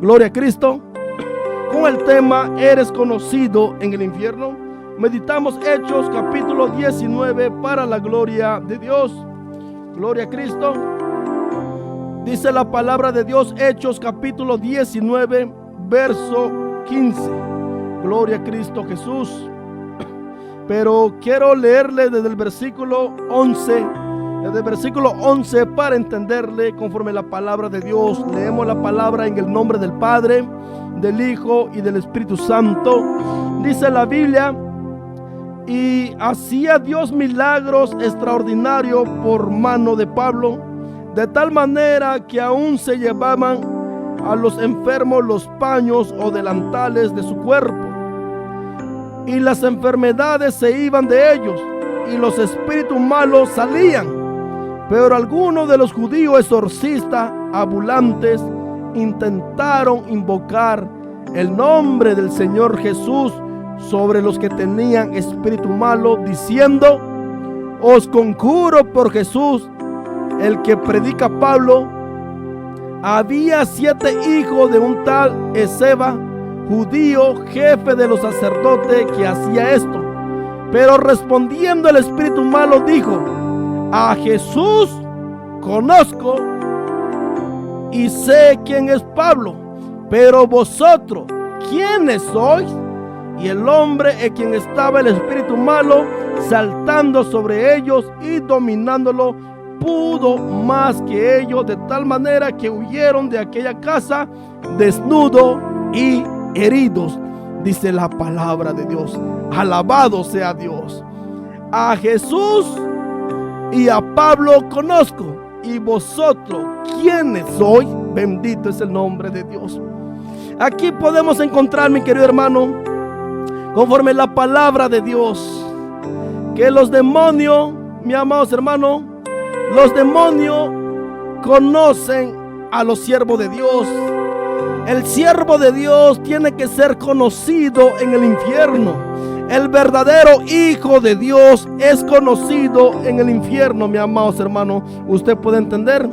Gloria a Cristo. Con el tema ¿eres conocido en el infierno? Meditamos Hechos capítulo 19 para la gloria de Dios. Gloria a Cristo. Dice la palabra de Dios, Hechos capítulo 19, verso 15. Gloria a Cristo Jesús. Pero quiero leerle desde el versículo 11. Desde el versículo 11 para entenderle conforme la palabra de Dios. Leemos la palabra en el nombre del Padre, del Hijo y del Espíritu Santo. Dice la Biblia: y hacía Dios milagros extraordinarios por mano de Pablo, de tal manera que aún se llevaban a los enfermos los paños o delantales de su cuerpo, y las enfermedades se iban de ellos, y los espíritus malos salían. Pero algunos de los judíos exorcistas ambulantes intentaron invocar el nombre del Señor Jesús sobre los que tenían espíritu malo, diciendo: os conjuro por Jesús, el que predica Pablo. Había 7 hijos de un tal Esceva, judío, jefe de los sacerdotes, que hacía esto. Pero respondiendo el espíritu malo dijo: a Jesús conozco y sé quién es Pablo, pero vosotros, ¿quiénes sois? Y el hombre en quien estaba el espíritu malo, saltando sobre ellos y dominándolo, pudo más que ellos, de tal manera que huyeron de aquella casa desnudos y heridos. Dice la palabra de Dios. Alabado sea Dios. A Jesús y a Pablo conozco, y vosotros, ¿quiénes sois? Bendito es el nombre de Dios. Aquí podemos encontrar, mi querido hermano, conforme la palabra de Dios, que los demonios, mi amados hermanos, los demonios conocen a los siervos de Dios. El siervo de Dios tiene que ser conocido en el infierno. El verdadero hijo de Dios es conocido en el infierno, mi amados hermanos. ¿Usted puede entender?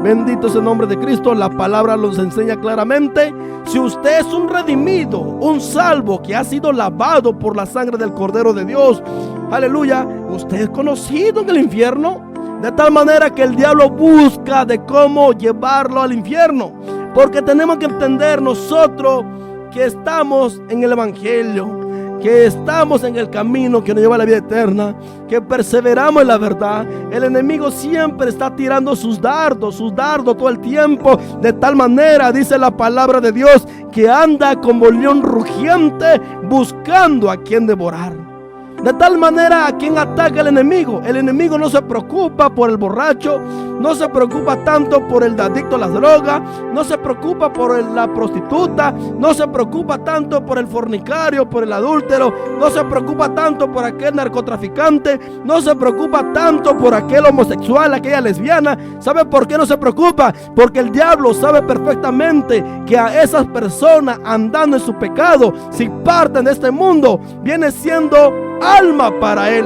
Bendito es el nombre de Cristo. La palabra nos enseña claramente: si usted es un redimido, un salvo que ha sido lavado por la sangre del Cordero de Dios, aleluya, usted es conocido en el infierno. De tal manera que el diablo busca de cómo llevarlo al infierno, porque tenemos que entender nosotros que estamos en el evangelio, que estamos en el camino que nos lleva a la vida eterna, que perseveramos en la verdad. El enemigo siempre está tirando sus dardos todo el tiempo, de tal manera, dice la palabra de Dios, que anda como león rugiente buscando a quien devorar. De tal manera, ¿a quién ataca el enemigo? El enemigo no se preocupa por el borracho, no se preocupa tanto por el adicto a las drogas, no se preocupa por la prostituta, no se preocupa tanto por el fornicario, por el adúltero, no se preocupa tanto por aquel narcotraficante, no se preocupa tanto por aquel homosexual, aquella lesbiana. ¿Sabe por qué no se preocupa? Porque el diablo sabe perfectamente que a esas personas andando en su pecado, si parten de este mundo, viene siendo alma para él.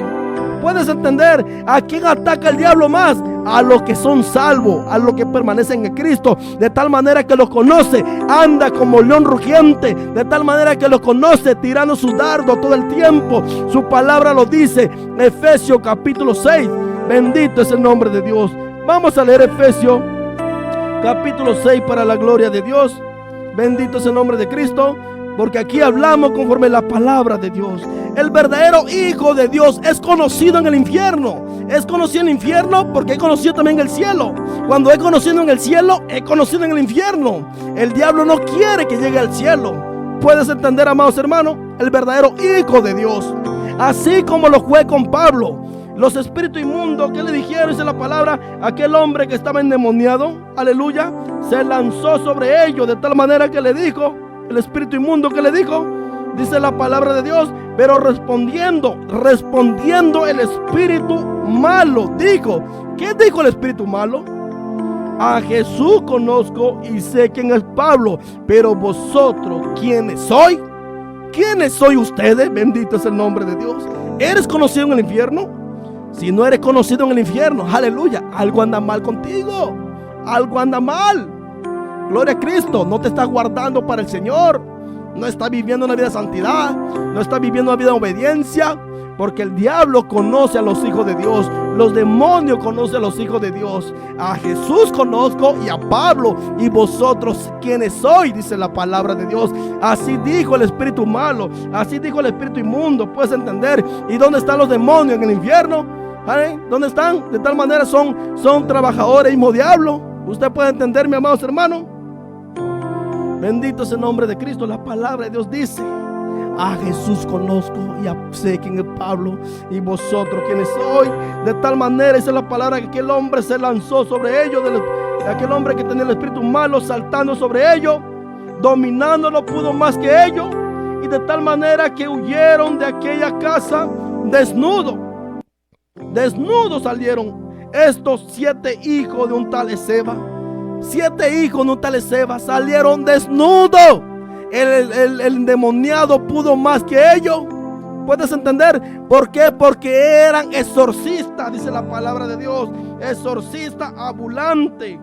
¿Puedes entender? ¿A quién ataca el diablo más? A los que son salvos, a los que permanecen en Cristo. De tal manera que los conoce, anda como león rugiente. De tal manera que los conoce, tirando su dardo todo el tiempo. Su palabra lo dice. Efesios capítulo 6. Bendito es el nombre de Dios. Vamos a leer Efesios capítulo 6 para la gloria de Dios. Bendito es el nombre de Cristo. Porque aquí hablamos conforme la palabra de Dios. El verdadero hijo de Dios es conocido en el infierno. Es conocido en el infierno porque he conocido también en el cielo. Cuando he conocido en el cielo, he conocido en el infierno. El diablo no quiere que llegue al cielo. ¿Puedes entender, amados hermanos? El verdadero hijo de Dios. Así como lo fue con Pablo. Los espíritus inmundos, ¿qué le dijeron? Dice la palabra: aquel hombre que estaba endemoniado, aleluya, se lanzó sobre ellos, de tal manera que le dijo, el espíritu inmundo, ¿qué le dijo? Dice la palabra de Dios: pero respondiendo el espíritu malo, dijo, ¿qué dijo el espíritu malo? A Jesús conozco y sé quién es Pablo, pero vosotros, ¿quiénes sois? ¿Quiénes sois ustedes? Bendito es el nombre de Dios. ¿Eres conocido en el infierno? Si no eres conocido en el infierno, aleluya, algo anda mal contigo. Algo anda mal. Gloria a Cristo. No te estás guardando para el Señor. No estás viviendo una vida de santidad. No estás viviendo una vida de obediencia. Porque el diablo conoce a los hijos de Dios. Los demonios conocen a los hijos de Dios. A Jesús conozco y a Pablo. Y vosotros, ¿quiénes sois? Dice la palabra de Dios. Así dijo el espíritu malo. Así dijo el espíritu inmundo. ¿Puedes entender? ¿Y dónde están los demonios? En el infierno. ¿Dónde están? De tal manera son trabajadores mismo diablo. ¿Usted puede entender, mi amados hermanos? Bendito es el nombre de Cristo. La palabra de Dios dice: a Jesús conozco y sé quién es Pablo. Y vosotros, ¿quiénes sois? De tal manera, esa es la palabra, que aquel hombre se lanzó sobre ellos. De aquel hombre que tenía el espíritu malo saltando sobre ellos, dominándolo, pudo más que ellos. Y de tal manera que huyeron de aquella casa desnudos. Desnudos salieron estos 7 hijos de un tal Esceva. 7 hijos de un tal Esceva salieron desnudos. El endemoniado pudo más que ellos. ¿Puedes entender? ¿Por qué? Porque eran exorcistas, dice la palabra de Dios. Exorcista ambulante.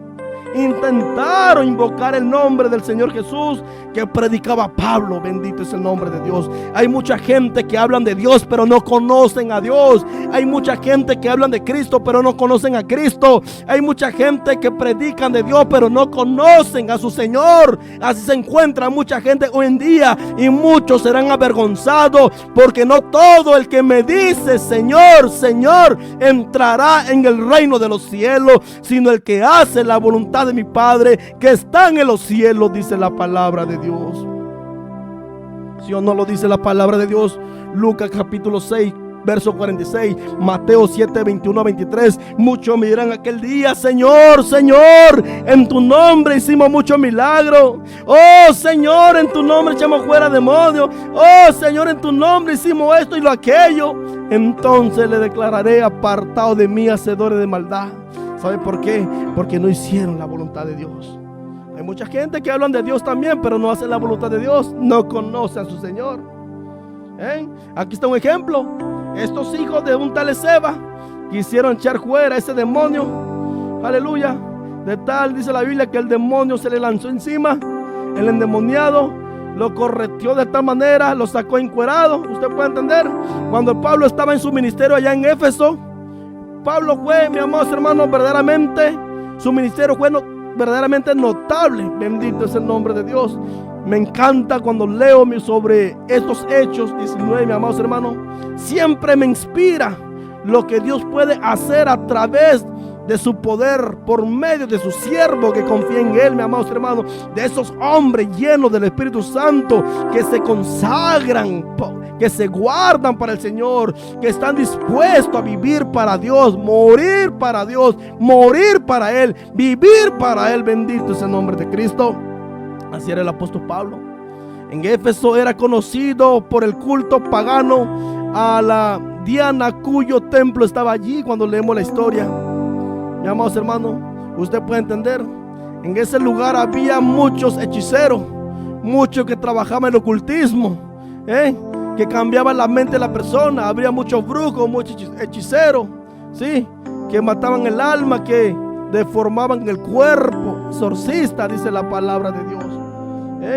Intentaron invocar el nombre del Señor Jesús que predicaba Pablo. Bendito es el nombre de Dios. Hay mucha gente que hablan de Dios pero no conocen a Dios. Hay mucha gente que hablan de Cristo pero no conocen a Cristo. Hay mucha gente que predican de Dios pero no conocen a su Señor. Así se encuentra mucha gente hoy en día, y muchos serán avergonzados, porque no todo el que me dice Señor, Señor entrará en el reino de los cielos, sino el que hace la voluntad de mi Padre que están en los cielos, dice la palabra de Dios. ¿Sí o no lo dice la palabra de Dios? Lucas capítulo 6 verso 46, Mateo 7, 21 a 23. Muchos me dirán aquel día: Señor, Señor, en tu nombre hicimos muchos milagros. Oh Señor, en tu nombre echamos fuera demonios. Oh Señor, en tu nombre hicimos esto y lo aquello. Entonces le declararé: apartado de mí, hacedores de maldad. ¿Sabe por qué? Porque no hicieron la voluntad de Dios. Hay mucha gente que hablan de Dios también, pero no hacen la voluntad de Dios. No conocen a su Señor. Aquí está un ejemplo. Estos hijos de un tal Esceva quisieron echar fuera a ese demonio. Aleluya. De tal, dice la Biblia, que el demonio se le lanzó encima. El endemoniado lo correteó de tal manera, lo sacó encuerado. Usted puede entender. Cuando Pablo estaba en su ministerio allá en Éfeso, Pablo fue, mi amados hermanos, verdaderamente, su ministerio fue verdaderamente notable. Bendito es el nombre de Dios. Me encanta cuando leo sobre estos Hechos 19, mi amados hermanos. Siempre me inspira lo que Dios puede hacer a través de su poder, por medio de su siervo que confía en Él, mi amados hermanos. De esos hombres llenos del Espíritu Santo, que se consagran, que se guardan para el Señor, que están dispuestos a vivir para Dios, morir para Dios, morir para Él, vivir para Él. Bendito es el nombre de Cristo. Así era el apóstol Pablo. En Éfeso era conocido por el culto pagano a la Diana, cuyo templo estaba allí. Cuando leemos la historia, mi amados hermanos, usted puede entender. En ese lugar había muchos hechiceros, muchos que trabajaban en el ocultismo, que cambiaban la mente de la persona. Habría muchos brujos, muchos hechiceros, ¿sí?, que mataban el alma, que deformaban el cuerpo. Exorcista, dice la palabra de Dios.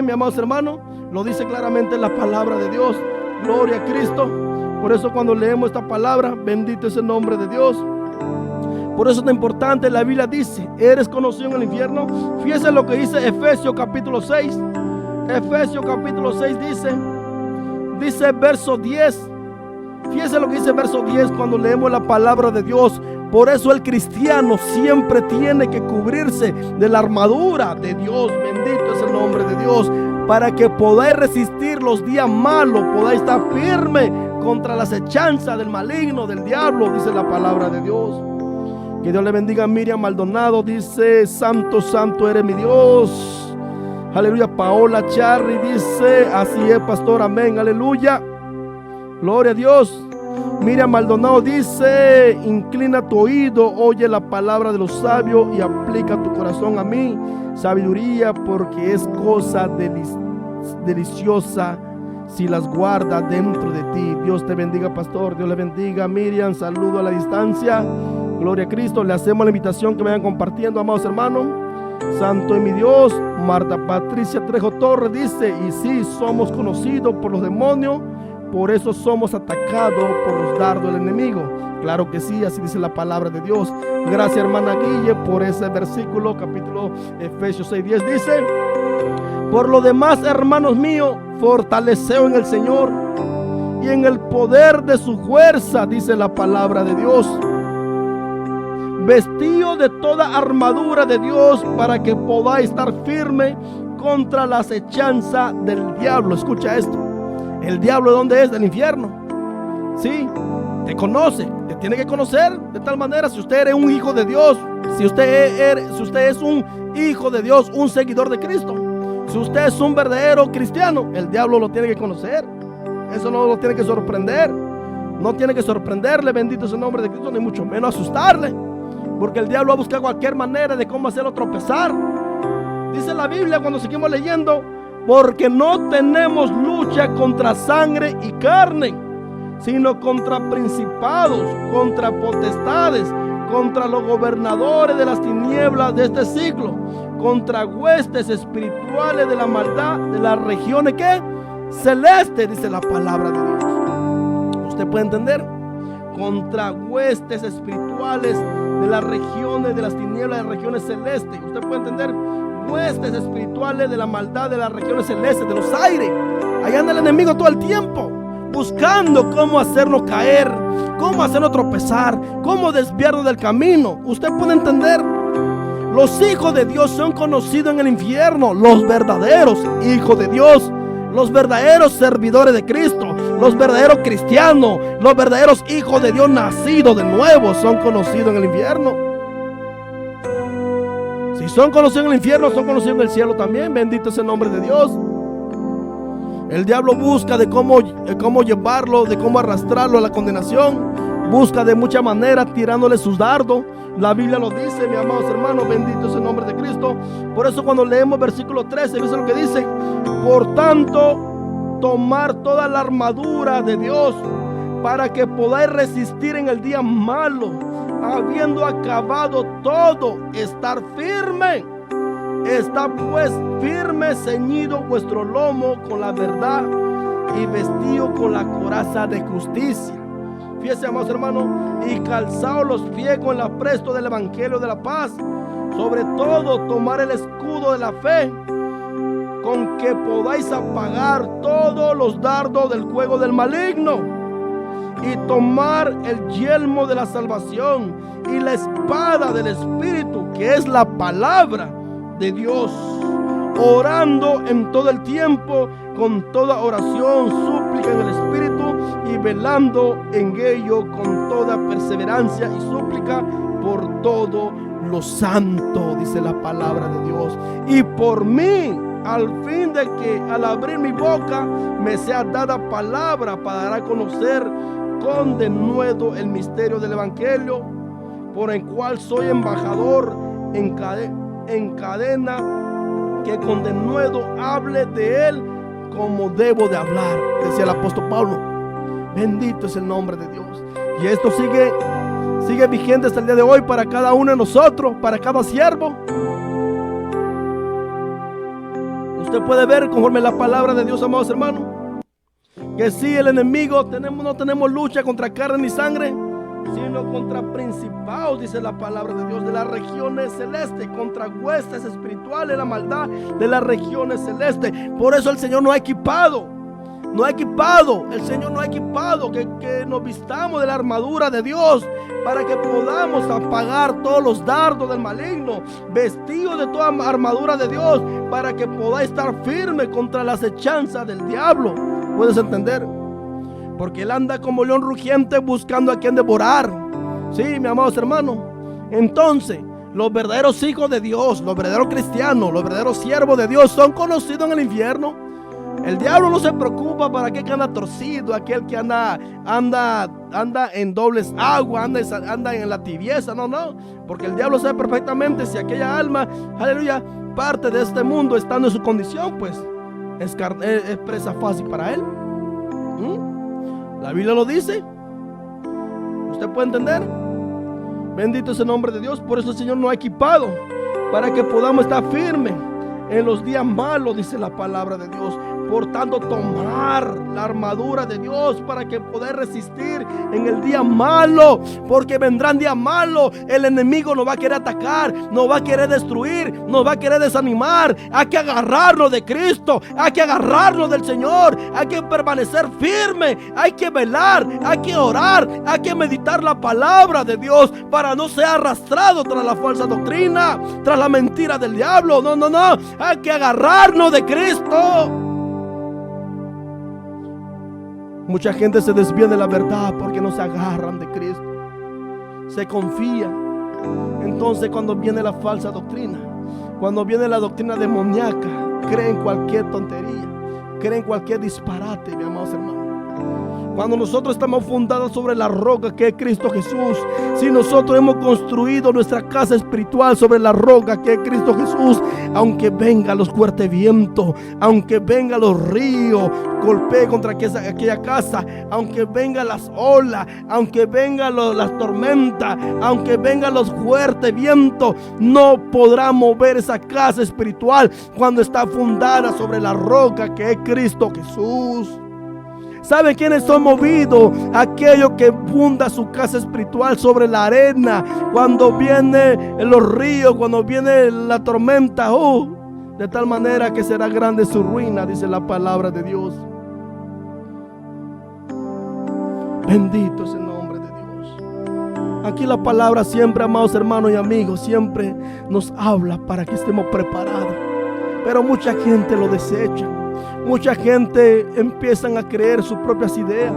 Mi amados hermanos, lo dice claramente la palabra de Dios. Gloria a Cristo. Por eso cuando leemos esta palabra, bendito es el nombre de Dios. Por eso es tan importante. La Biblia dice: eres conocido en el infierno. Fíjese lo que dice Efesios capítulo 6. Efesios capítulo 6 dice verso 10. Fíjese lo que dice verso 10 cuando leemos la palabra de Dios. Por eso el cristiano siempre tiene que cubrirse de la armadura de Dios. Bendito es el nombre de Dios. Para que podáis resistir los días malos, podáis estar firme contra las acechanzas del maligno, del diablo, dice la palabra de Dios. Que Dios le bendiga a Miriam Maldonado. Dice: santo, santo eres mi Dios. Aleluya. Paola Charri dice: así es, pastor, amén, aleluya. Gloria a Dios. Miriam Maldonado dice: inclina tu oído, oye la palabra de los sabios y aplica tu corazón a mí. Sabiduría, porque es cosa deliciosa si las guarda dentro de ti. Dios te bendiga, pastor. Dios le bendiga, Miriam. Saludo a la distancia. Gloria a Cristo. Le hacemos la invitación que vayan compartiendo, amados hermanos. Santo es mi Dios. Marta Patricia Trejo Torres dice, y sí, somos conocidos por los demonios, por eso somos atacados por los dardos del enemigo. Claro que sí, así dice la palabra de Dios. Gracias, hermana Guille, por ese versículo, capítulo Efesios 6:10 dice, por lo demás, hermanos míos, fortaleceos en el Señor y en el poder de su fuerza, dice la palabra de Dios. Vestido de toda armadura de Dios para que podáis estar firme contra la acechanza del diablo. Escucha esto. El diablo, ¿dónde es? Del infierno. Sí, te conoce, te tiene que conocer de tal manera. Si usted es un hijo de Dios, si usted es un hijo de Dios, un seguidor de Cristo, si usted es un verdadero cristiano, el diablo lo tiene que conocer. Eso no lo tiene que sorprender. No tiene que sorprenderle, bendito es el nombre de Cristo, ni mucho menos asustarle. Porque el diablo va a buscar cualquier manera de cómo hacerlo tropezar. Dice la Biblia cuando seguimos leyendo, porque no tenemos lucha contra sangre y carne, sino contra principados, contra potestades, contra los gobernadores de las tinieblas de este siglo, contra huestes espirituales de la maldad de las regiones ¿qué? Celestes, dice la palabra de Dios. ¿Usted puede entender? Contra huestes espirituales de las regiones de las tinieblas de las regiones celestes. Usted puede entender, huestes espirituales de la maldad de las regiones celestes, de los aires. Ahí anda el enemigo todo el tiempo, buscando cómo hacernos caer, cómo hacernos tropezar, cómo desviarnos del camino. Usted puede entender, los hijos de Dios son conocidos en el infierno, los verdaderos hijos de Dios, los verdaderos servidores de Cristo, los verdaderos cristianos, los verdaderos hijos de Dios nacidos de nuevo son conocidos en el infierno. Si son conocidos en el infierno, son conocidos en el cielo también. Bendito es el nombre de Dios. El diablo busca de cómo llevarlo, de cómo arrastrarlo a la condenación. Busca de muchas maneras tirándole sus dardos. La Biblia lo dice, mis amados hermanos, bendito es el nombre de Cristo. Por eso cuando leemos versículo 13, ¿ves lo que dice? Por tanto, tomar toda la armadura de Dios para que podáis resistir en el día malo, habiendo acabado todo, estar firme. Está pues firme, ceñido vuestro lomo con la verdad y vestido con la coraza de justicia. Fíjense, amados hermanos, y calzaos los pies con el apresto del evangelio de la paz. Sobre todo, tomar el escudo de la fe, con que podáis apagar todos los dardos del fuego del maligno, y tomar el yelmo de la salvación y la espada del Espíritu, que es la palabra de Dios, orando en todo el tiempo con toda oración, súplica en el Espíritu, y velando en ello con toda perseverancia y súplica por todo lo santo, dice la palabra de Dios, y por mí, al fin de que al abrir mi boca me sea dada palabra para dar a conocer con denuedo el misterio del evangelio, por el cual soy embajador en cadena, que con denuedo hable de él como debo de hablar, decía el apóstol Pablo. Bendito es el nombre de Dios. Y esto sigue vigente hasta el día de hoy para cada uno de nosotros, para cada siervo. Usted puede ver conforme la palabra de Dios, amados hermanos, que si el enemigo no tenemos lucha contra carne ni sangre, sino contra principados, dice la palabra de Dios, de las regiones celestes, contra huestes espirituales, la maldad de las regiones celestes. Por eso el Señor nos ha equipado, el Señor nos ha equipado, que nos vistamos de la armadura de Dios, para que podamos apagar todos los dardos del maligno, vestidos de toda armadura de Dios, para que podáis estar firme contra la acechanza del diablo. ¿Puedes entender? Porque él anda como león rugiente buscando a quien devorar. Sí, mis amados hermanos. Entonces, los verdaderos hijos de Dios, los verdaderos cristianos, los verdaderos siervos de Dios son conocidos en el infierno. El diablo no se preocupa para aquel que anda torcido, aquel que anda en dobles aguas, anda en la tibieza. No, porque el diablo sabe perfectamente si aquella alma, aleluya, parte de este mundo estando en su condición, pues es presa fácil para él. La Biblia lo dice. ¿Usted puede entender? Bendito es el nombre de Dios. Por eso el Señor nos ha equipado, para que podamos estar firmes en los días malos, dice la palabra de Dios. Por tanto, tomar la armadura de Dios para que poder resistir en el día malo, porque vendrán días malos. El enemigo nos va a querer atacar, nos va a querer destruir, nos va a querer desanimar. Hay que agarrarnos de Cristo, hay que agarrarnos del Señor, hay que permanecer firme, hay que velar, hay que orar, hay que meditar la palabra de Dios para no ser arrastrado tras la falsa doctrina, tras la mentira del diablo. No, hay que agarrarnos de Cristo. Mucha gente se desvía de la verdad porque no se agarran de Cristo, se confían. Entonces, cuando viene la falsa doctrina, cuando viene la doctrina demoníaca, creen cualquier tontería, creen cualquier disparate, mis amados hermanos. Cuando nosotros estamos fundados sobre la roca que es Cristo Jesús, si nosotros hemos construido nuestra casa espiritual sobre la roca que es Cristo Jesús, aunque vengan los fuertes vientos, aunque vengan los ríos, golpee contra aquella casa, aunque vengan las olas, aunque vengan las tormentas, aunque vengan los fuertes vientos, no podrá mover esa casa espiritual cuando está fundada sobre la roca que es Cristo Jesús. ¿Saben quiénes son movidos? Aquellos que funda su casa espiritual sobre la arena. Cuando vienen los ríos, cuando viene la tormenta, de tal manera que será grande su ruina, dice la palabra de Dios. Bendito es el nombre de Dios. Aquí la palabra siempre, amados hermanos y amigos, siempre nos habla para que estemos preparados. Pero mucha gente lo desecha. Mucha gente empiezan a creer sus propias ideas,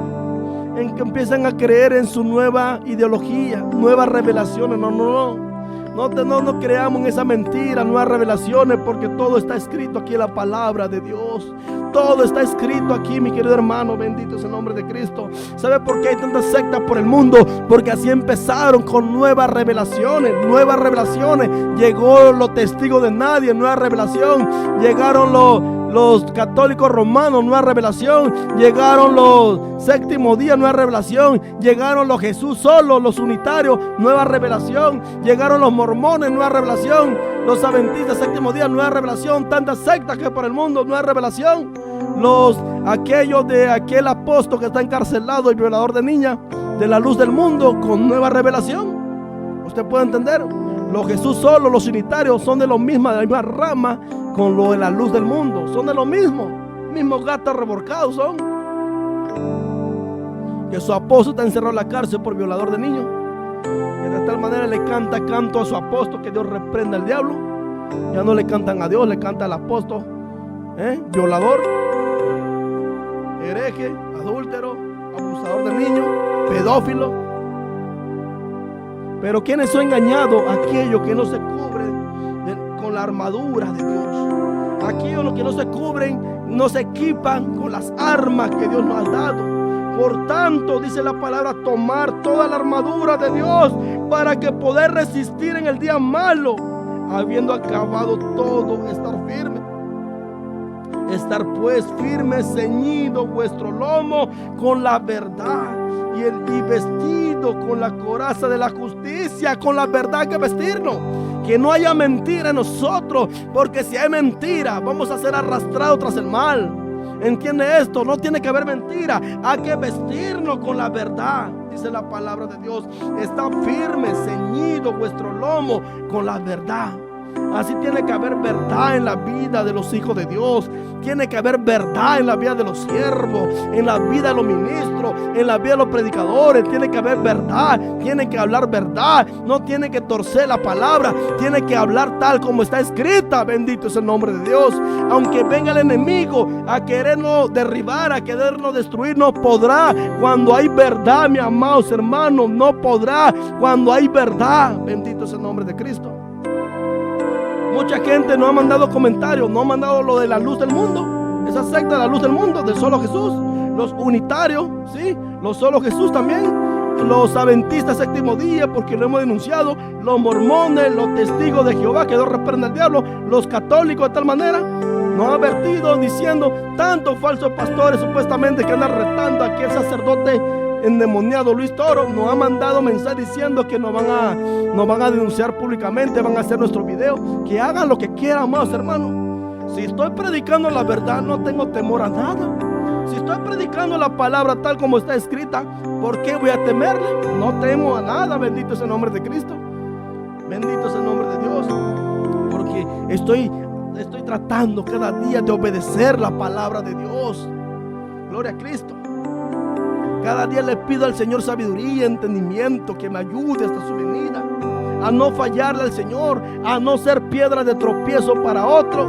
en que empiezan a creer en su nueva ideología, nuevas revelaciones. No creamos en esa mentira, nuevas revelaciones, porque todo está escrito aquí en la palabra de Dios. Todo está escrito aquí, mi querido hermano. Bendito es el nombre de Cristo. ¿Sabe por qué hay tantas sectas por el mundo? Porque así empezaron con nuevas revelaciones. Nuevas revelaciones. Llegó los testigos de nadie, nueva revelación. Llegaron los católicos romanos, nueva revelación. Llegaron los séptimo día, nueva revelación. Llegaron los Jesús solos, los unitarios, nueva revelación. Llegaron los mormones, nueva revelación. Los adventistas, séptimo día, nueva revelación. Tantas sectas que por el mundo, nueva revelación. Aquellos de aquel apóstol que está encarcelado, el violador de niñas, de la luz del mundo, con nueva revelación. ¿Usted puede entender? Los Jesús solos, los unitarios, son de la misma rama con lo de la luz del mundo. Son de lo mismo. Mismos gatos reborcados son. Que su apóstol está encerrado en la cárcel por violador de niños. Que de tal manera le canta canto a su apóstol, que Dios reprenda al diablo. Ya no le cantan a Dios, le canta al apóstol. Violador, hereje, adúltero, abusador de niños, pedófilo. Pero ¿quiénes son engañados? Aquellos que no se cubren con la armadura de Dios. Aquellos que no se cubren, no se equipan con las armas que Dios nos ha dado. Por tanto, dice la palabra, tomar toda la armadura de Dios para que poder resistir en el día malo, habiendo acabado todo, estar firme. Estar pues firme, ceñido vuestro lomo con la verdad y vestido con la coraza de la justicia. Con la verdad que vestirnos, que no haya mentira en nosotros, porque si hay mentira vamos a ser arrastrados tras el mal. ¿Entiende esto? No tiene que haber mentira, hay que vestirnos con la verdad, dice la palabra de Dios. Está firme, ceñido vuestro lomo con la verdad. Así tiene que haber verdad en la vida de los hijos de Dios. Tiene que haber verdad en la vida de los siervos, en la vida de los ministros, en la vida de los predicadores. Tiene que haber verdad, tiene que hablar verdad. No tiene que torcer la palabra, tiene que hablar tal como está escrita. Bendito es el nombre de Dios. Aunque venga el enemigo a querernos derribar, a querernos destruir, no podrá cuando hay verdad, mis amados hermanos. No podrá cuando hay verdad. Bendito es el nombre de Cristo. Mucha gente no ha mandado comentarios, no ha mandado lo de la luz del mundo, esa secta de la luz del mundo, del solo Jesús. Los unitarios, ¿sí? Los solo Jesús también. Los adventistas séptimo día, porque lo hemos denunciado. Los mormones, los testigos de Jehová, que Dios reprenda al diablo. Los católicos de tal manera nos han advertido diciendo, tantos falsos pastores supuestamente que andan retando a aquel sacerdote endemoniado Luis Toro, nos ha mandado mensaje diciendo que nos van a denunciar públicamente, van a hacer nuestro video, que hagan lo que quieran, amados hermanos. Si estoy predicando la verdad, no tengo temor a nada. Si estoy predicando la palabra tal como está escrita, ¿por qué voy a temerle? No temo a nada. Bendito es el nombre de Cristo. Bendito es el nombre de Dios. Porque estoy tratando cada día de obedecer la palabra de Dios. Gloria a Cristo. Cada día le pido al Señor sabiduría y entendimiento, que me ayude hasta su venida, a no fallarle al Señor, a no ser piedra de tropiezo para otro,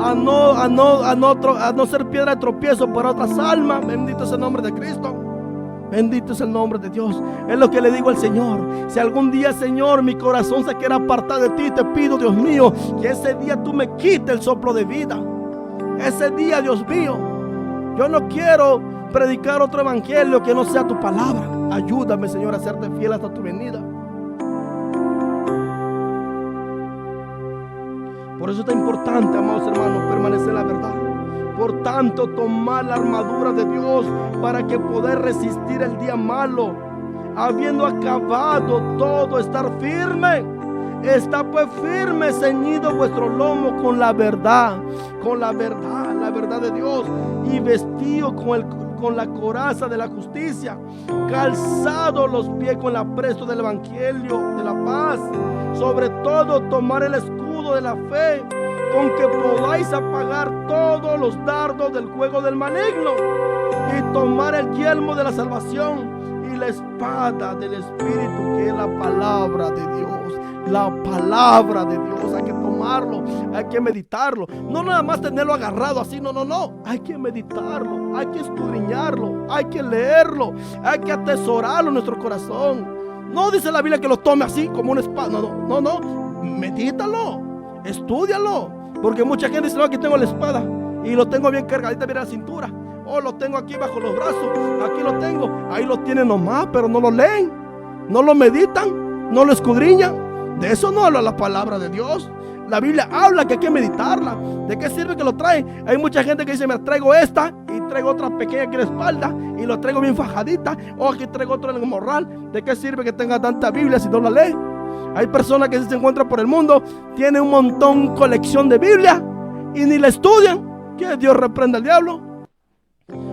a no ser piedra de tropiezo para otras almas. Bendito es el nombre de Cristo. Bendito es el nombre de Dios. Es lo que le digo al Señor. Si algún día, Señor, mi corazón se quiera apartar de ti, te pido, Dios mío, que ese día tú me quites el soplo de vida. Ese día, Dios mío, yo no quiero predicar otro evangelio que no sea tu palabra. Ayúdame, Señor, a serte fiel hasta tu venida. Por eso es tan importante, amados hermanos, permanecer en la verdad. Por tanto, tomar la armadura de Dios para que poder resistir el día malo, habiendo acabado todo, estar firme. Está pues firme, ceñido vuestro lomo con la verdad la verdad de Dios, y vestido con la coraza de la justicia, calzado los pies con el apresto del evangelio de la paz. Sobre todo, tomar el escudo de la fe, con que podáis apagar todos los dardos del juego del maligno, y tomar el yelmo de la salvación y la espada del Espíritu, que es la palabra de Dios. La palabra de Dios, hay que tomarlo, hay que meditarlo. No nada más tenerlo agarrado así, no. Hay que meditarlo, hay que escudriñarlo, hay que leerlo, hay que atesorarlo en nuestro corazón. No dice la Biblia que lo tome así como una espada. No. Medítalo, estúdialo. Porque mucha gente dice, no, aquí tengo la espada y lo tengo bien cargadita, mira la cintura. O lo tengo aquí bajo los brazos, aquí lo tengo. Ahí lo tienen nomás, pero no lo leen, no lo meditan, no lo escudriñan. De eso no habla la palabra de Dios. La Biblia habla que hay que meditarla. ¿De qué sirve que lo trae? Hay mucha gente que dice, me traigo esta y traigo otra pequeña aquí en la espalda y lo traigo bien fajadita, o aquí traigo otra en el morral. ¿De qué sirve que tenga tanta Biblia si no la lee? Hay personas que se encuentran por el mundo, tienen un montón, colección de Biblia, y ni la estudian. Que Dios reprenda al diablo.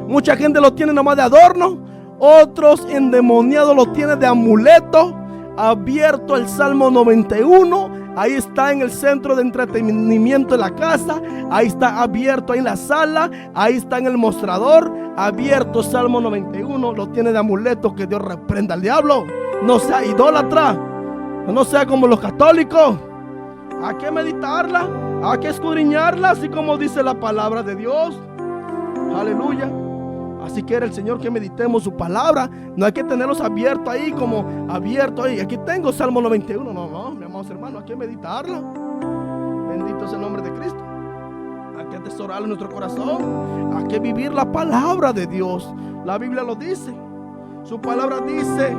Mucha gente lo tiene nomás de adorno, otros endemoniados lo tienen de amuleto. Abierto el Salmo 91, ahí está en el centro de entretenimiento de la casa, ahí está abierto ahí en la sala, ahí está en el mostrador, abierto Salmo 91, lo tiene de amuleto. Que Dios reprenda al diablo. No sea idólatra, no sea como los católicos. Hay que meditarla, hay que escudriñarla, así como dice la palabra de Dios. Aleluya. Así quiere el Señor que meditemos su palabra. No hay que tenerlos abiertos ahí, como abiertos ahí. Aquí tengo Salmo 91. No, mi amados hermanos, hay que meditarla. Bendito es el nombre de Cristo. Hay que atesorarlo en nuestro corazón. Hay que vivir la palabra de Dios. La Biblia lo dice. Su palabra dice,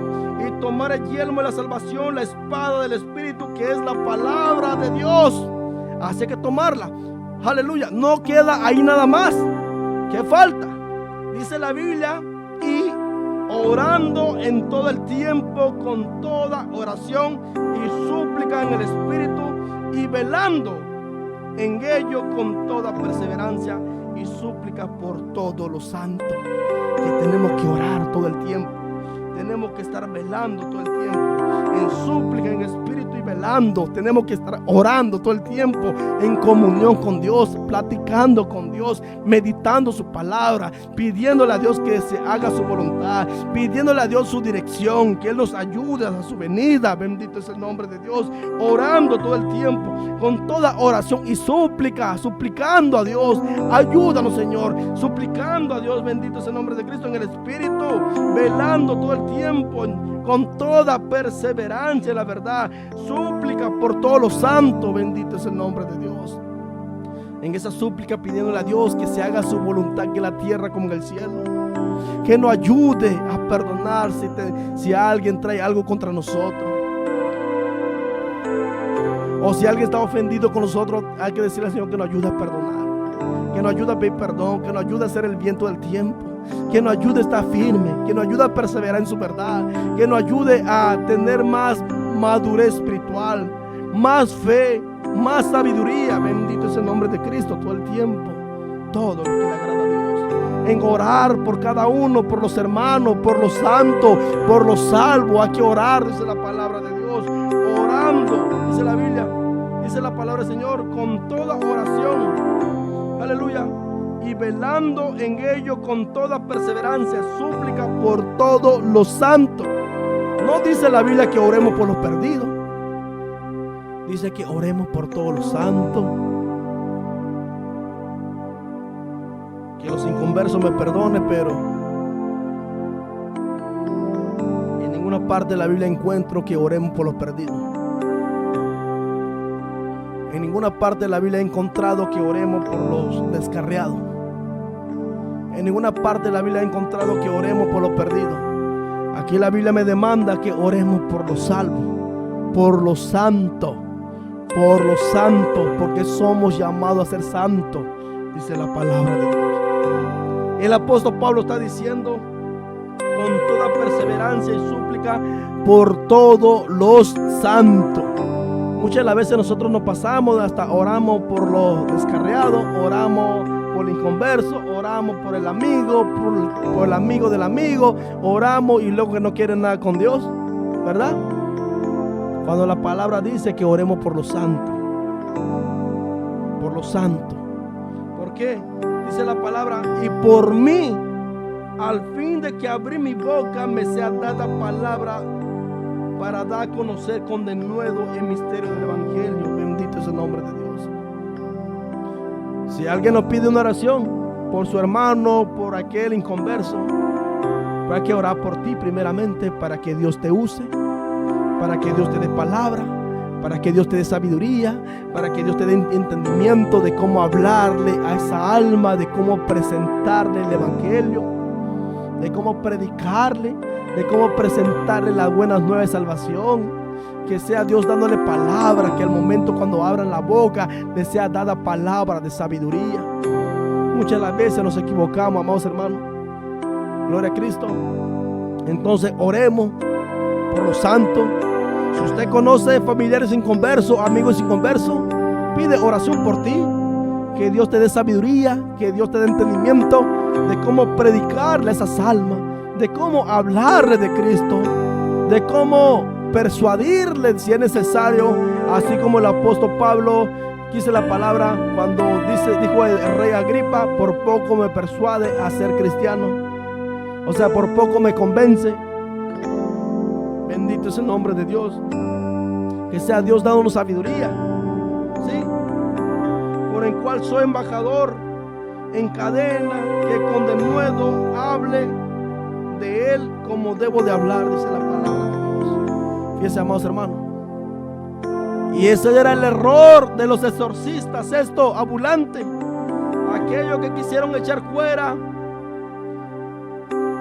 y tomar el yelmo de la salvación, la espada del Espíritu, que es la palabra de Dios. Así que tomarla. Aleluya. No queda ahí nada más. ¿Qué falta? Dice la Biblia, y orando en todo el tiempo con toda oración y súplica en el Espíritu, y velando en ello con toda perseverancia y súplica por todos los santos. Que tenemos que orar todo el tiempo, tenemos que estar velando todo el tiempo, en súplica, en espíritu y velando. Tenemos que estar orando todo el tiempo, en comunión con Dios, platicando con Dios, meditando su palabra, pidiéndole a Dios que se haga su voluntad, pidiéndole a Dios su dirección, que Él nos ayude a su venida. Bendito es el nombre de Dios. Orando todo el tiempo, con toda oración y súplica, suplicando a Dios, ayúdanos, Señor, suplicando a Dios. Bendito es el nombre de Cristo, en el Espíritu, velando todo el tiempo, con toda perseverancia, la verdad, súplica por todos los santos. Bendito es el nombre de Dios. En esa súplica, pidiéndole a Dios que se haga su voluntad, que en la tierra como en el cielo, que nos ayude a perdonar si alguien trae algo contra nosotros, o si alguien está ofendido con nosotros. Hay que decirle al Señor que nos ayude a perdonar, que nos ayude a pedir perdón, que nos ayude a hacer el bien todo el tiempo, que nos ayude a estar firme, que nos ayude a perseverar en su verdad, que nos ayude a tener más madurez espiritual, más fe, más sabiduría. Bendito es el nombre de Cristo todo el tiempo. Todo lo que le agrada a Dios. En orar por cada uno, por los hermanos, por los santos, por los salvos. Hay que orar, dice la palabra de Dios. Orando, dice la Biblia, dice la palabra del Señor, con toda oración. Aleluya. Y velando en ello con toda perseverancia, súplica por todos los santos. No dice la Biblia que oremos por los perdidos. Dice que oremos por todos los santos. Que los inconversos me perdonen, pero en ninguna parte de la Biblia encuentro que oremos por los perdidos. En ninguna parte de la Biblia he encontrado que oremos por los descarriados. En ninguna parte de la Biblia he encontrado que oremos por los perdidos. Aquí la Biblia me demanda que oremos por los salvos, por los santos, porque somos llamados a ser santos, dice la palabra de Dios. El apóstol Pablo está diciendo con toda perseverancia y súplica por todos los santos. Muchas de las veces nosotros nos pasamos, hasta oramos por los descarriados, oramos por el inconverso, oramos por el amigo, por el amigo del amigo, oramos y luego que no quieren nada con Dios, ¿verdad? Cuando la palabra dice que oremos por los santos, por los santos. ¿Por qué? Dice la palabra, y por mí, al fin de que abrí mi boca, me sea dada palabra para dar a conocer con denuedo el misterio del Evangelio. Bendito es el nombre de Dios. Si alguien nos pide una oración por su hermano, por aquel inconverso, pues hay que orar por ti primeramente, para que Dios te use, para que Dios te dé palabra, para que Dios te dé sabiduría, para que Dios te dé entendimiento de cómo hablarle a esa alma, de cómo presentarle el Evangelio, de cómo predicarle, de cómo presentarle las buenas nuevas de salvación. Que sea Dios dándole palabra, que al momento cuando abran la boca le sea dada palabra de sabiduría. Muchas de las veces nos equivocamos, amados hermanos. Gloria a Cristo. Entonces oremos por los santos. Si usted conoce familiares inconversos, amigos inconversos, pide oración por ti. Que Dios te dé sabiduría, que Dios te dé entendimiento de cómo predicarle a esas almas, de cómo hablarle de Cristo, de cómo persuadirle si es necesario, así como el apóstol Pablo, dice la palabra cuando dijo el rey Agripa, por poco me persuade a ser cristiano. O sea, por poco me convence. Bendito es el nombre de Dios. Que sea Dios dándonos sabiduría, ¿sí? Por el cual soy embajador en cadena, que con denuedo hable de él como debo de hablar, dice la palabra de Dios. Fíjense, amados hermanos. Y ese era el error de los exorcistas, esto ambulante, aquellos que quisieron echar fuera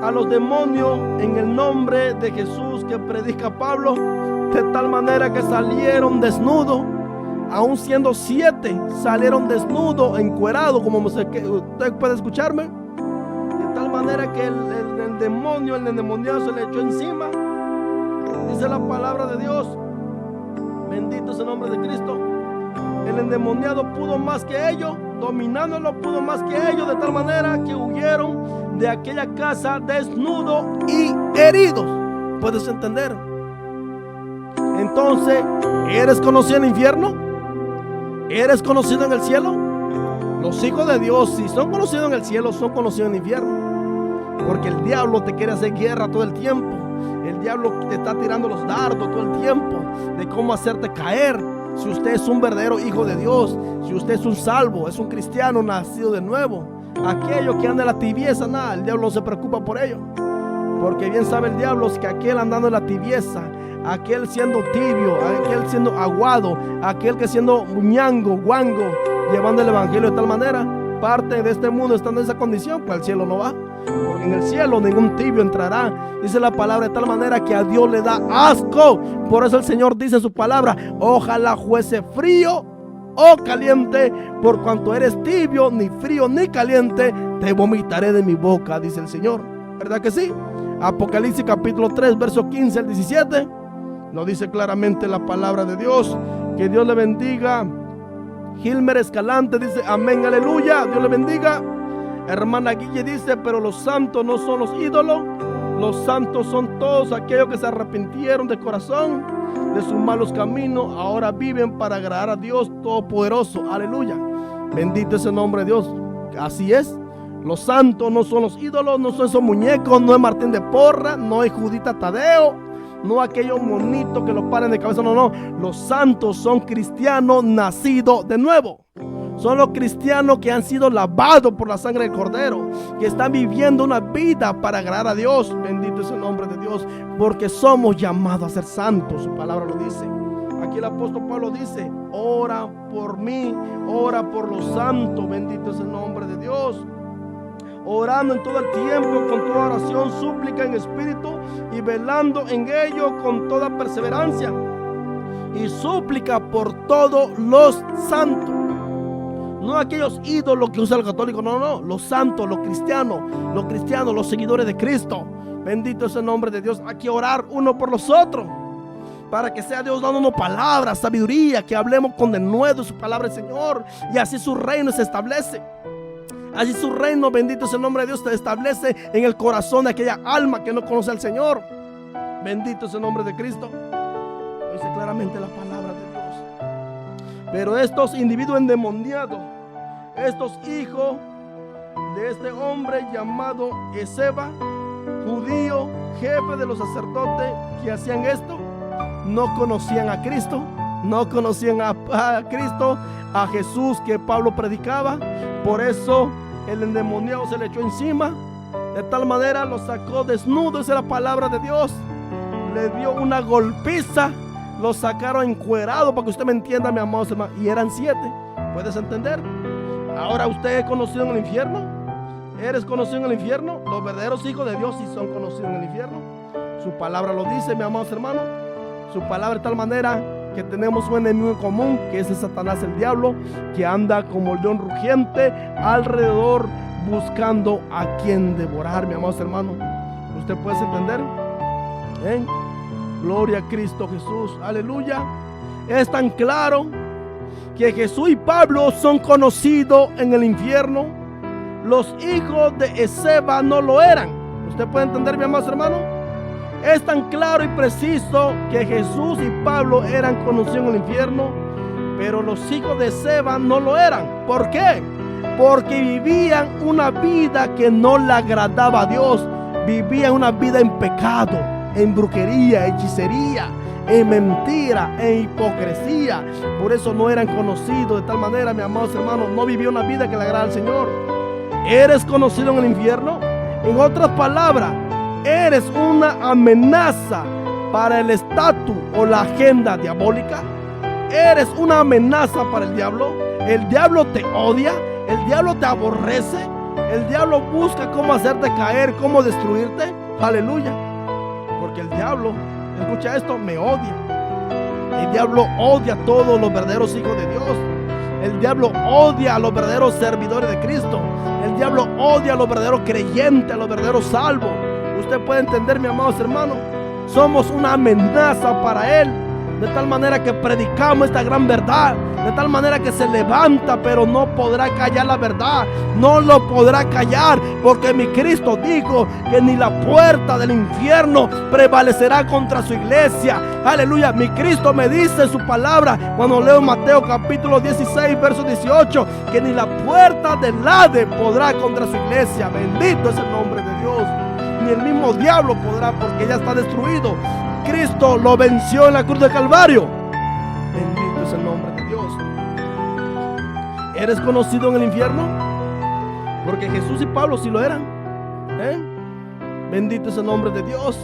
a los demonios en el nombre de Jesús que predica Pablo, de tal manera que salieron desnudos, aún siendo 7, salieron desnudos, encuerados, como usted puede escucharme, de tal manera que el demonio, el endemoniado se le echó encima. Dice la palabra de Dios, bendito es el nombre de Cristo. El endemoniado pudo más que ellos, dominándolo pudo más que ellos, de tal manera que huyeron de aquella casa desnudos y heridos. ¿Puedes entender? Entonces, ¿eres conocido en el infierno? ¿Eres conocido en el cielo? Los hijos de Dios, si son conocidos en el cielo, son conocidos en el infierno. Porque el diablo te quiere hacer guerra todo el tiempo. El diablo te está tirando los dardos todo el tiempo de cómo hacerte caer. Si usted es un verdadero hijo de Dios, si usted es un salvo, es un cristiano nacido de nuevo, aquello que anda en la tibieza, nada, el diablo no se preocupa por ello. Porque bien sabe el diablo que aquel andando en la tibieza, aquel siendo tibio, aquel siendo aguado, aquel que siendo muñango, guango, llevando el evangelio de tal manera, parte de este mundo estando en esa condición, pues al cielo no va. Porque en el cielo ningún tibio entrará. Dice la palabra de tal manera que a Dios le da asco. Por eso el Señor dice en su palabra: ojalá fuese frío o caliente, por cuanto eres tibio, ni frío ni caliente, te vomitaré de mi boca, dice el Señor. ¿Verdad que sí? Apocalipsis capítulo 3, verso 15 al 17. Lo dice claramente la palabra de Dios. Que Dios le bendiga. Gilmer Escalante dice amén, aleluya. Dios le bendiga. Hermana Guille dice, pero los santos no son los ídolos. Los santos son todos aquellos que se arrepintieron de corazón de sus malos caminos. Ahora viven para agradar a Dios Todopoderoso. Aleluya. Bendito es el nombre de Dios. Así es. Los santos no son los ídolos, no son esos muñecos, no es Martín de Porra, no es Judita Tadeo, no aquellos monitos que los paren de cabeza, no. Los santos son cristianos nacidos de nuevo. Son los cristianos que han sido lavados por la sangre del Cordero, que están viviendo una vida para agradar a Dios. Bendito es el nombre de Dios, porque somos llamados a ser santos. Su palabra lo dice. Aquí el apóstol Pablo dice, ora por mí, ora por los santos. Bendito es el nombre de Dios. Orando en todo el tiempo, con toda oración, súplica en espíritu y velando en ello con toda perseverancia y súplica por todos los santos. No aquellos ídolos que usa el católico, no, los santos, los cristianos, los seguidores de Cristo. Bendito es el nombre de Dios. Hay que orar uno por los otros, para que sea Dios dándonos palabras, sabiduría, que hablemos con denuedo su palabra del Señor, y así su reino se establece. Así su reino, bendito es el nombre de Dios, se establece en el corazón de aquella alma que no conoce al Señor. Bendito es el nombre de Cristo. Lo dice claramente la palabra de Dios. Pero estos individuos endemoniados, estos hijos de este hombre llamado Esceva, judío, jefe de los sacerdotes que hacían esto, no conocían a Cristo, no conocían a Cristo, a Jesús que Pablo predicaba. Por eso el endemoniado se le echó encima, de tal manera lo sacó desnudo, esa es la palabra de Dios. Le dio una golpiza, lo sacaron encuerado, para que usted me entienda, mi amado hermano, y eran 7. ¿Puedes entender? Ahora usted es conocido en el infierno. ¿Eres conocido en el infierno? Los verdaderos hijos de Dios sí son conocidos en el infierno. Su palabra lo dice, mi amado hermano. Su palabra de tal manera que tenemos un enemigo en común, que es el Satanás, el diablo, que anda como león rugiente alrededor buscando a quien devorar, mi amado hermano. ¿Usted puede entender? Gloria a Cristo Jesús, aleluya. Es tan claro que Jesús y Pablo son conocidos en el infierno. Los hijos de Esceva no lo eran. ¿Usted puede entender, mi amado hermano? Es tan claro y preciso que Jesús y Pablo eran conocidos en el infierno, pero los hijos de Esceva no lo eran. ¿Por qué? Porque vivían una vida que no le agradaba a Dios. Vivían una vida en pecado, en brujería, hechicería, en mentira, en hipocresía. Por eso no eran conocidos. De tal manera, mi amados hermanos, no vivió una vida que le agrada al Señor. ¿Eres conocido en el infierno? En otras palabras, eres una amenaza para el estatus o la agenda diabólica. Eres una amenaza para el diablo. El diablo te odia, el diablo te aborrece, el diablo busca cómo hacerte caer, cómo destruirte. Aleluya. Porque el diablo, escucha esto, me odia. El diablo odia a todos los verdaderos hijos de Dios. El diablo odia a los verdaderos servidores de Cristo. El diablo odia a los verdaderos creyentes, a los verdaderos salvos. Usted puede entender, mi amados hermanos, somos una amenaza para Él, de tal manera que predicamos esta gran verdad, de tal manera que se levanta, pero no podrá callar la verdad, no lo podrá callar, porque mi Cristo dijo que ni la puerta del infierno prevalecerá contra su iglesia. Aleluya. Mi Cristo me dice en su palabra, cuando leo Mateo capítulo 16 verso 18, que ni la puerta del Hades podrá contra su iglesia. Bendito es el nombre de Dios. Ni el mismo diablo podrá, porque ya está destruido. Cristo lo venció en la cruz del Calvario. Bendito es el nombre de Dios. ¿Eres conocido en el infierno? Porque Jesús y Pablo sí lo eran. Bendito es el nombre de Dios.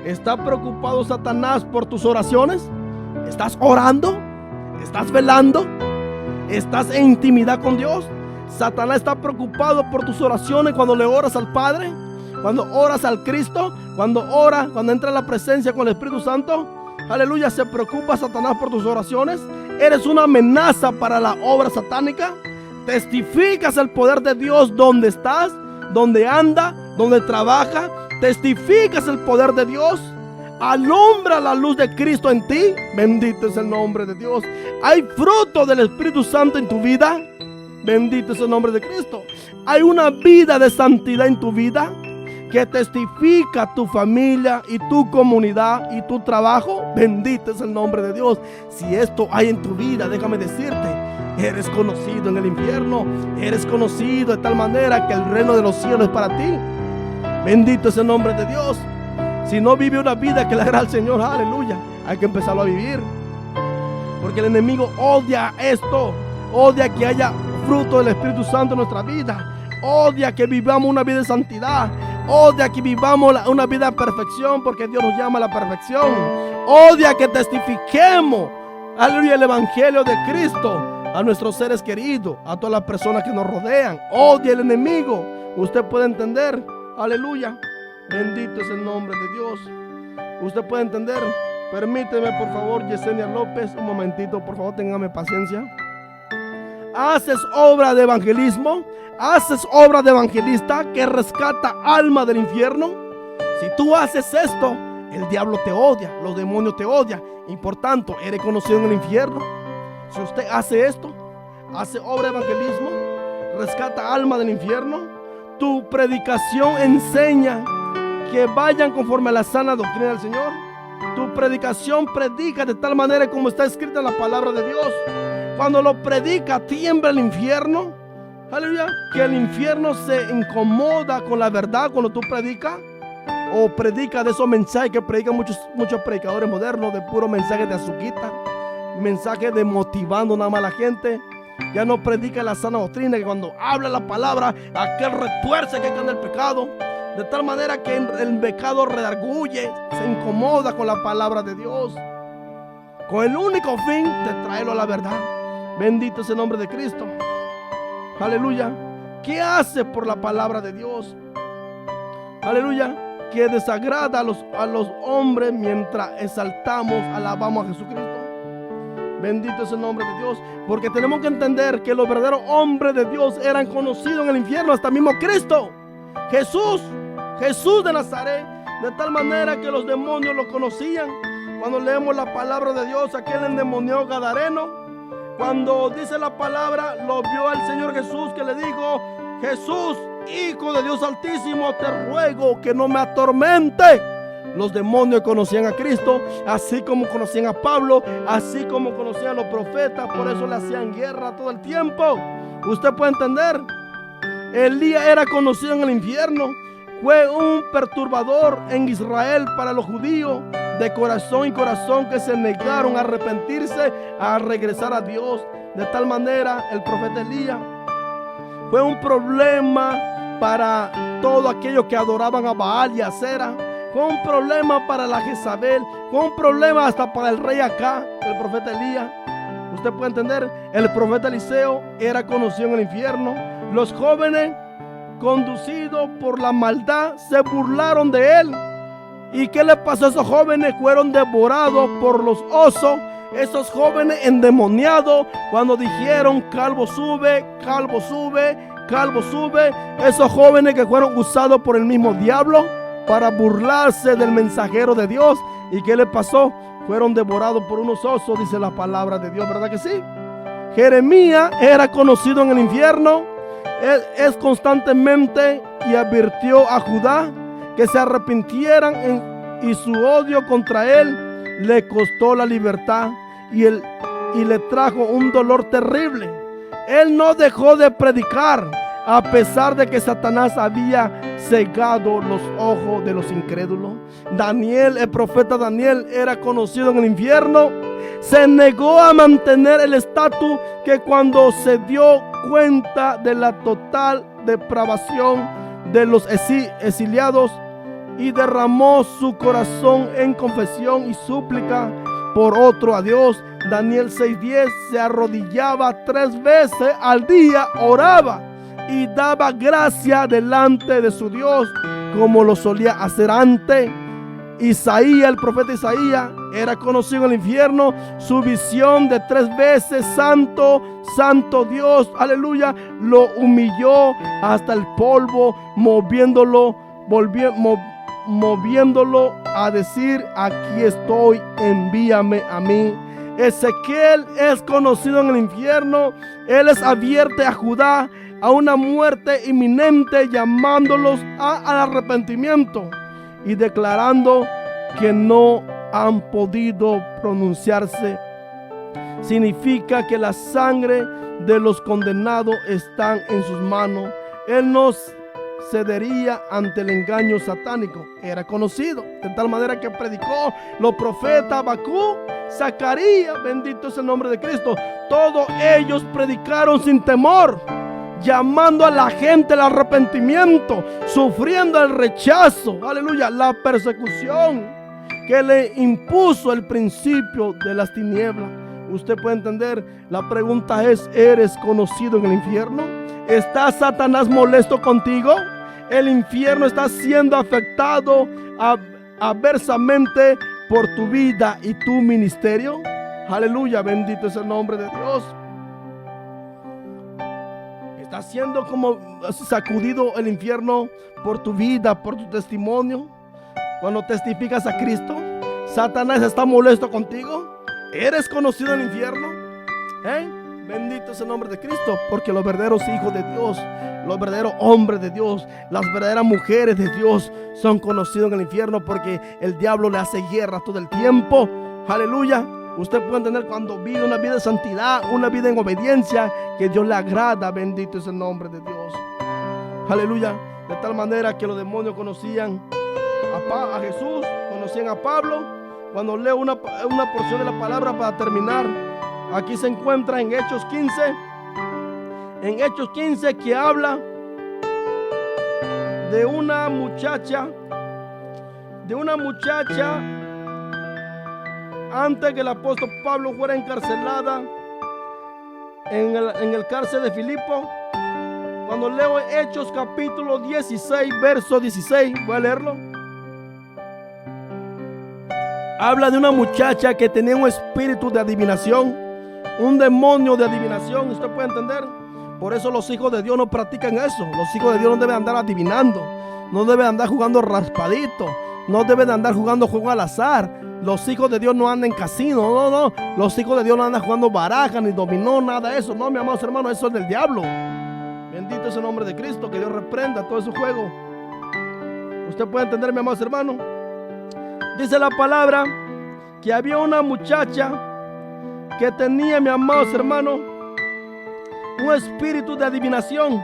¿Está preocupado Satanás por tus oraciones? ¿Estás orando? ¿Estás velando? ¿Estás en intimidad con Dios? Satanás está preocupado por tus oraciones cuando le oras al Padre, cuando oras al Cristo, cuando entra en la presencia con el Espíritu Santo. Aleluya. ¿Se preocupa Satanás por tus oraciones? ¿Eres una amenaza para la obra satánica? ¿Testificas el poder de Dios donde estás, donde anda, donde trabaja? ¿Testificas el poder de Dios? alumbra la luz de Cristo en ti. Bendito es el nombre de Dios. Hay fruto del Espíritu Santo en tu vida. Bendito es el nombre de Cristo. Hay una vida de santidad en tu vida que testifica tu familia y tu comunidad y tu trabajo. Bendito es el nombre de Dios. Si esto hay en tu vida, déjame decirte, eres conocido en el infierno. Eres conocido de tal manera que el reino de los cielos es para ti. Bendito es el nombre de Dios. Si no vive una vida que le agrada al Señor, aleluya, hay que empezarlo a vivir. Porque el enemigo odia esto. Odia que haya fruto del Espíritu Santo en nuestra vida. Odia que vivamos una vida de santidad. Odia que vivamos una vida de perfección, porque Dios nos llama a la perfección. Odia que testifiquemos, aleluya, el evangelio de Cristo a nuestros seres queridos, a todas las personas que nos rodean. Odia el enemigo. Usted puede entender, aleluya. Bendito es el nombre de Dios. Usted puede entender. Permíteme, por favor, Yesenia López, un momentito, por favor, téngame paciencia. Haces obra de evangelismo, haces obra de evangelista que rescata alma del infierno. Si tú haces esto, el diablo te odia, los demonios te odian y por tanto eres conocido en el infierno. Si usted hace esto, hace obra de evangelismo, rescata alma del infierno, tu predicación enseña que vayan conforme a la sana doctrina del Señor. Tu predicación predica de tal manera como está escrita en la palabra de Dios. Cuando lo predica, tiembla el infierno. Aleluya. Que el infierno se incomoda con la verdad cuando tú predicas. O predica de esos mensajes que predican muchos predicadores modernos, de puro mensaje de azuquita, mensaje de motivando nada más a la gente. Ya no predica la sana doctrina, que cuando habla la palabra, aquel retuerce que cae en el pecado. De tal manera que el pecado redarguye, se incomoda con la palabra de Dios, con el único fin de traerlo a la verdad. Bendito es el nombre de Cristo. Aleluya. ¿Qué hace por la palabra de Dios? Aleluya. Que desagrada a los hombres mientras exaltamos, alabamos a Jesucristo. Bendito es el nombre de Dios. Porque tenemos que entender que los verdaderos hombres de Dios eran conocidos en el infierno, hasta mismo Cristo. Jesús de Nazaret, de tal manera que los demonios lo conocían. Cuando leemos la palabra de Dios, aquel endemoniado gadareno, cuando dice la palabra, lo vio al Señor Jesús, que le dijo: Jesús, Hijo de Dios Altísimo, te ruego que no me atormente. Los demonios conocían a Cristo, así como conocían a Pablo, así como conocían a los profetas. Por eso le hacían guerra todo el tiempo. Usted puede entender. Elías era conocido en el infierno. Fue un perturbador en Israel para los judíos de corazón y corazón, que se negaron a arrepentirse, a regresar a Dios. De tal manera, el profeta Elías fue un problema para todos aquellos que adoraban a Baal y a Acera. Fue un problema para la Jezabel. Fue un problema hasta para el rey Acá, el profeta Elías. Usted puede entender. El profeta Eliseo era conocido en el infierno. Los jóvenes, conducidos por la maldad, se burlaron de él. ¿Y qué le pasó a esos jóvenes? Fueron devorados por los osos. Esos jóvenes endemoniados, cuando dijeron: calvo sube, calvo sube, calvo sube. Esos jóvenes que fueron usados por el mismo diablo para burlarse del mensajero de Dios. ¿Y qué le pasó? Fueron devorados por unos osos, dice la palabra de Dios, ¿verdad que sí? Jeremías era conocido en el infierno. Es constantemente y advirtió a Judá que se arrepintieran, y su odio contra él le costó la libertad y le trajo un dolor terrible. Él no dejó de predicar a pesar de que Satanás había cegado los ojos de los incrédulos. Daniel, el profeta Daniel, era conocido en el infierno. Se negó a mantener el estatus, que cuando se dio cuenta de la total depravación de los exiliados, y derramó su corazón en confesión y súplica por otro a Dios. Daniel 6:10, se arrodillaba 3 veces al día, oraba y daba gracia delante de su Dios, como lo solía hacer antes. Isaías, el profeta Isaías, era conocido en el infierno. Su visión de 3 veces: santo, santo Dios, aleluya, lo humilló hasta el polvo, moviéndolo, moviéndolo a decir: aquí estoy, envíame a mí. Ezequiel es conocido en el infierno. Él les advierte a Judá a una muerte inminente, llamándolos al arrepentimiento y declarando que no han podido pronunciarse. Significa que la sangre de los condenados está en sus manos. Él no cedería ante el engaño satánico. Era conocido, de tal manera que predicó los profetas Habacuc, Zacarías, bendito es el nombre de Cristo. Todos ellos predicaron sin temor, llamando a la gente al arrepentimiento, sufriendo el rechazo, aleluya, la persecución que le impuso el principio de las tinieblas. Usted puede entender, la pregunta es: ¿eres conocido en el infierno? ¿Está Satanás molesto contigo? ¿El infierno está siendo afectado adversamente por tu vida y tu ministerio? Aleluya, bendito es el nombre de Dios. ¿Está siendo como sacudido el infierno por tu vida, por tu testimonio? Cuando testificas a Cristo, ¿Satanás está molesto contigo? ¿Eres conocido en el infierno? Bendito es el nombre de Cristo, porque los verdaderos hijos de Dios, los verdaderos hombres de Dios, las verdaderas mujeres de Dios son conocidos en el infierno, porque el diablo le hace guerra todo el tiempo. Aleluya. Usted puede entender cuando vive una vida de santidad, una vida en obediencia, que Dios le agrada. Bendito es el nombre de Dios. Aleluya. De tal manera que los demonios conocían a Jesús, conocían a Pablo. Cuando leo una porción de la palabra para terminar, aquí se encuentra en Hechos 15. En Hechos 15, que habla de una muchacha, antes que el apóstol Pablo fuera encarcelada en el cárcel de Filipo. Cuando leo Hechos capítulo 16, verso 16, voy a leerlo. Habla de una muchacha que tenía un espíritu de adivinación, un demonio de adivinación. Usted puede entender. Por eso los hijos de Dios no practican eso. Los hijos de Dios no deben andar adivinando, no deben andar jugando raspadito, no deben andar jugando juego al azar. Los hijos de Dios no andan en casino, no. Los hijos de Dios no andan jugando baraja ni dominó, nada de eso. No, mi amados hermanos, eso es del diablo. Bendito es el nombre de Cristo, que Dios reprenda todo ese juego. Usted puede entender, mi amados hermanos. Dice la palabra que había una muchacha que tenía, mi amados hermanos, un espíritu de adivinación.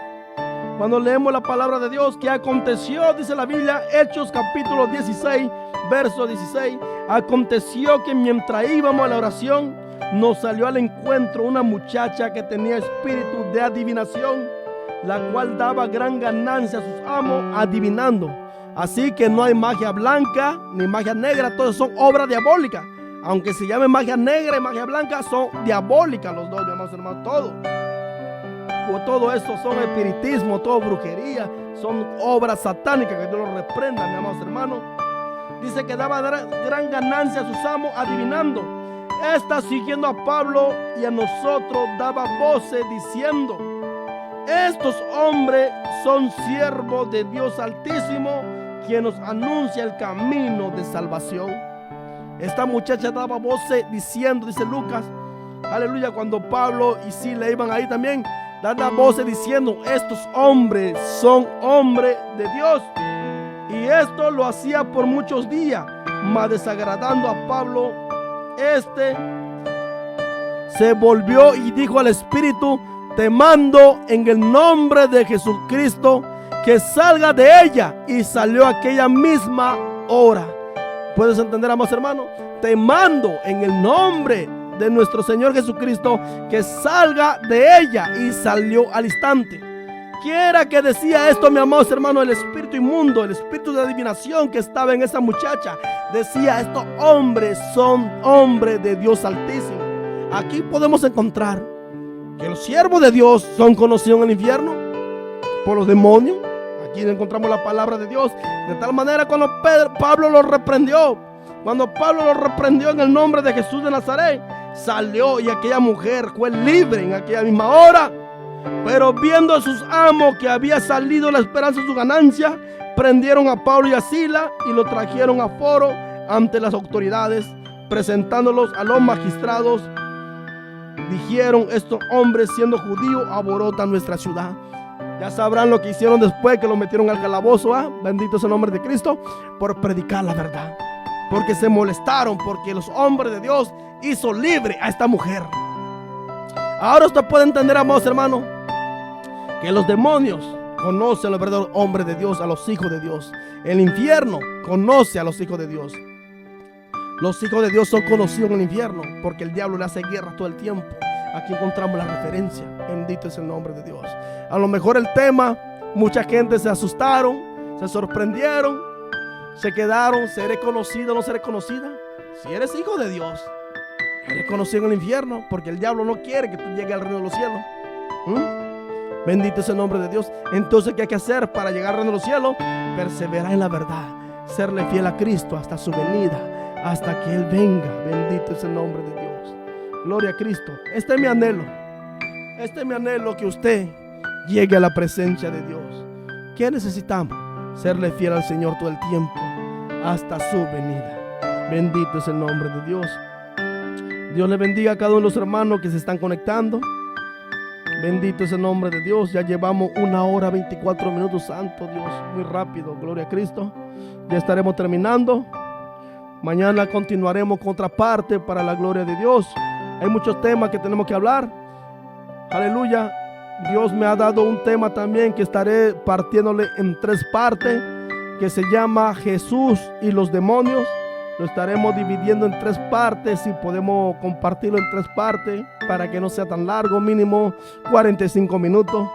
Cuando leemos la palabra de Dios, que aconteció, dice la Biblia, Hechos capítulo 16, verso 16, aconteció que mientras íbamos a la oración, nos salió al encuentro una muchacha que tenía espíritu de adivinación, la cual daba gran ganancia a sus amos adivinando. Así que no hay magia blanca ni magia negra, todas son obras diabólicas. Aunque se llame magia negra y magia blanca, son diabólicas los dos, mi amados hermanos, todo. Todo esto son espiritismo, todo brujería, son obras satánicas, que Dios los reprenda, mi amados hermanos. Dice que daba gran ganancia a sus amos adivinando. Esta, siguiendo a Pablo y a nosotros, daba voces diciendo: estos hombres son siervos de Dios Altísimo, quien nos anuncia el camino de salvación. Esta muchacha daba voces diciendo, dice Lucas, aleluya, cuando Pablo y Silas iban ahí también, daba voces diciendo: estos hombres son hombres de Dios. Y esto lo hacía por muchos días, mas desagradando a Pablo, se volvió y dijo al espíritu: te mando en el nombre de Jesucristo que salga de ella. Y salió aquella misma hora. ¿Puedes entender, amados hermanos? Te mando en el nombre de nuestro Señor Jesucristo que salga de ella. Y salió al instante. Quiera que decía esto, mi amados hermanos, el espíritu inmundo, el espíritu de adivinación que estaba en esa muchacha, decía: estos hombres son hombres de Dios Altísimo. Aquí podemos encontrar que los siervos de Dios son conocidos en el infierno por los demonios. Aquí encontramos la palabra de Dios. De tal manera, cuando Pablo los reprendió, en el nombre de Jesús de Nazaret, salió, y aquella mujer fue libre en aquella misma hora. Pero viendo a sus amos que había salido la esperanza de su ganancia, prendieron a Pablo y a Sila y lo trajeron a foro ante las autoridades, presentándolos a los magistrados. Dijeron: estos hombres, siendo judíos, alborotan nuestra ciudad. Ya sabrán lo que hicieron después que lo metieron al calabozo, bendito es el nombre de Cristo, por predicar la verdad. Porque se molestaron, porque los hombres de Dios hizo libre a esta mujer. Ahora usted puede entender, amados hermanos, que los demonios conocen a los verdaderos hombres de Dios, a los hijos de Dios. El infierno conoce a los hijos de Dios. Los hijos de Dios son conocidos en el infierno porque el diablo le hace guerra todo el tiempo. Aquí encontramos la referencia. Bendito es el nombre de Dios. A lo mejor el tema, mucha gente se asustaron, se sorprendieron, se quedaron: ¿seré conocido o no seré conocida? Si eres hijo de Dios, eres conocido en el infierno, porque el diablo no quiere que tú llegues al reino de los cielos. Bendito es el nombre de Dios. Entonces, ¿qué hay que hacer para llegar al reino de los cielos? Perseverar en la verdad, serle fiel a Cristo hasta su venida, hasta que Él venga. Bendito es el nombre de Dios. Gloria a Cristo. Este es mi anhelo. Este es mi anhelo, que usted llegue a la presencia de Dios. ¿Qué necesitamos? Serle fiel al Señor todo el tiempo, hasta su venida. Bendito es el nombre de Dios. Dios le bendiga a cada uno de los hermanos que se están conectando. Bendito es el nombre de Dios. Ya llevamos 1 hora 24 minutos. Santo Dios, muy rápido. Gloria a Cristo. Ya estaremos terminando. Mañana continuaremos con otra parte para la gloria de Dios. Hay muchos temas que tenemos que hablar. Aleluya. Dios me ha dado un tema también que estaré partiéndole en 3 partes, que se llama Jesús y los demonios. Lo estaremos dividiendo en 3 partes, y podemos compartirlo en 3 partes para que no sea tan largo, mínimo 45 minutos.